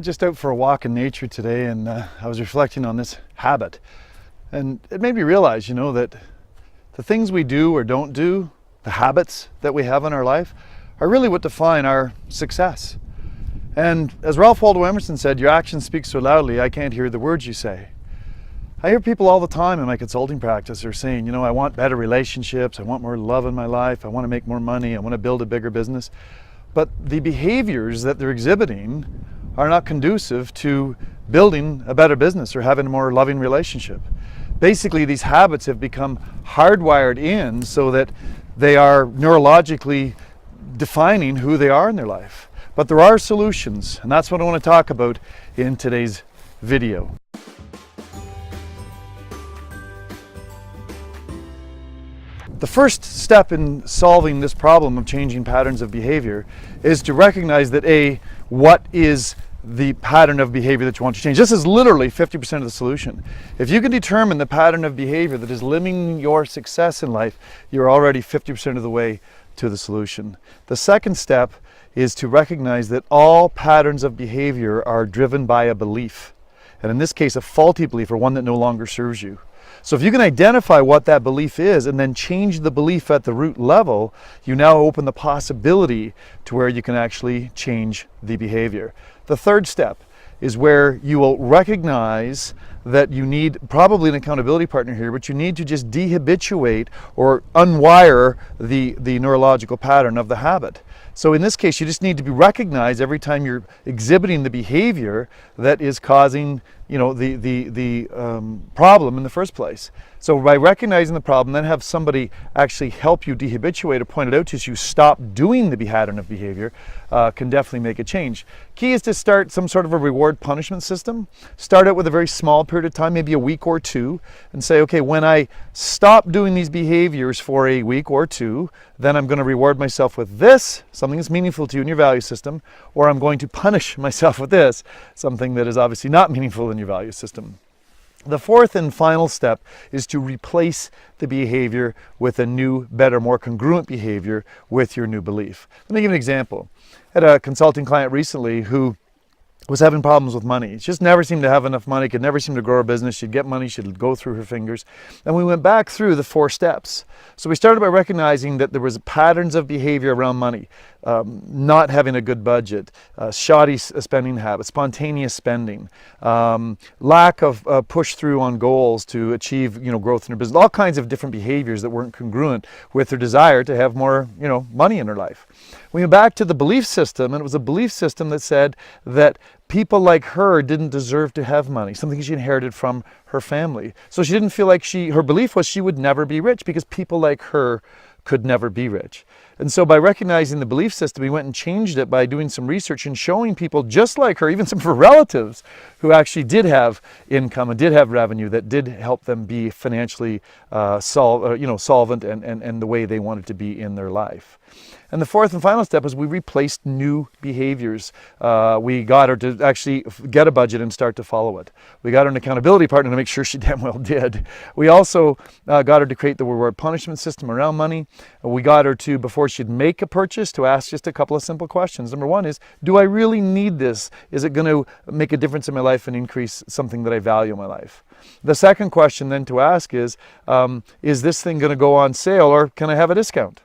Just out for a walk in nature today, and I was reflecting on this habit, and it made me realize, that the things we do or don't do, the habits that we have in our life, are really what define our success. And as Ralph Waldo Emerson said, your actions speak so loudly, I can't hear the words you say. I hear people all the time in my consulting practice are saying, I want better relationships, I want more love in my life, I want to make more money, I want to build a bigger business. But the behaviors that they're exhibiting are not conducive to building a better business or having a more loving relationship. Basically, these habits have become hardwired in so that they are neurologically defining who they are in their life. But there are solutions, and that's what I want to talk about in today's video. The first step in solving this problem of changing patterns of behavior is to recognize that what is the pattern of behavior that you want to change. This is literally 50% of the solution. If you can determine the pattern of behavior that is limiting your success in life, you're already 50% of the way to the solution. The second step is to recognize that all patterns of behavior are driven by a belief. And in this case, a faulty belief or one that no longer serves you. So if you can identify what that belief is and then change the belief at the root level, you now open the possibility to where you can actually change the behavior. The third step is where you will recognize that you need probably an accountability partner here, but you need to just dehabituate or unwire the neurological pattern of the habit. So in this case, you just need to be recognized every time you're exhibiting the behavior that is causing the problem in the first place. So by recognizing the problem, then have somebody actually help you dehabituate or point it out to you so you stop doing the pattern of behavior can definitely make a change. Key is to start some sort of a reward punishment system. Start out with a very small period of time, maybe a week or two, and say, okay, when I stop doing these behaviors for a week or two, then I'm going to reward myself with this, something that's meaningful to you in your value system, or I'm going to punish myself with this, something that is obviously not meaningful in your value system. The fourth and final step is to replace the behavior with a new, better, more congruent behavior with your new belief. Let me give an example. I had a consulting client recently who was having problems with money. She just never seemed to have enough money, could never seem to grow her business. She'd get money, she'd go through her fingers. And we went back through the 4 steps. So we started by recognizing that there was patterns of behavior around money. Not having a good budget, shoddy spending habits, spontaneous spending, lack of push through on goals to achieve growth in her business, all kinds of different behaviors that weren't congruent with her desire to have more money in her life. We went back to the belief system, and it was a belief system that said that people like her didn't deserve to have money, something she inherited from her family. So she didn't feel like her belief was she would never be rich because people like her could never be rich. And so by recognizing the belief system, we went and changed it by doing some research and showing people just like her, even some of her relatives, who actually did have income and did have revenue that did help them be financially solvent and the way they wanted to be in their life. And the fourth and final step is we replaced new behaviors. We got her to actually get a budget and start to follow it. We got her an accountability partner to make sure she damn well did. We also got her to create the reward punishment system around money. We got her to, before she'd make a purchase, to ask just a couple of simple questions. Number one is, do I really need this? Is it going to make a difference in my life and increase something that I value in my life? The second question then to ask is this thing going to go on sale, or can I have a discount?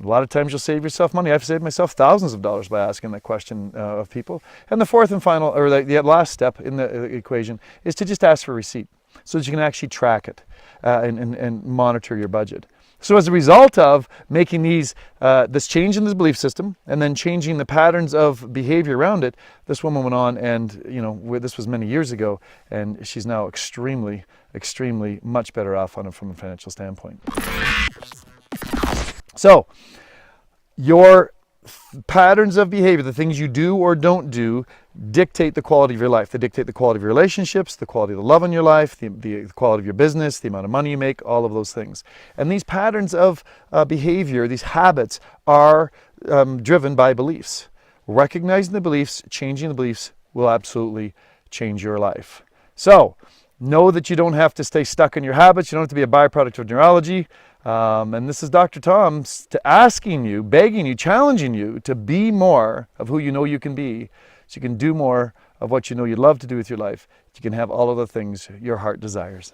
A lot of times you'll save yourself money. I've saved myself thousands of dollars by asking that question of people. And the fourth and final, or the last step in the equation, is to just ask for a receipt so that you can actually track it and monitor your budget. So as a result of making this change in this belief system and then changing the patterns of behavior around it, this woman went on and, this was many years ago, and she's now extremely, extremely much better off from a financial standpoint. So, your patterns of behavior, the things you do or don't do, dictate the quality of your life. They dictate the quality of your relationships, the quality of the love in your life, the quality of your business, the amount of money you make, all of those things. And these patterns of behavior, these habits, are driven by beliefs. Recognizing the beliefs, changing the beliefs will absolutely change your life. So, know that you don't have to stay stuck in your habits. You don't have to be a byproduct of neurology. And this is Dr. Tom asking you, begging you, challenging you to be more of who you know you can be, so you can do more of what you know you love to do with your life. You can have all of the things your heart desires.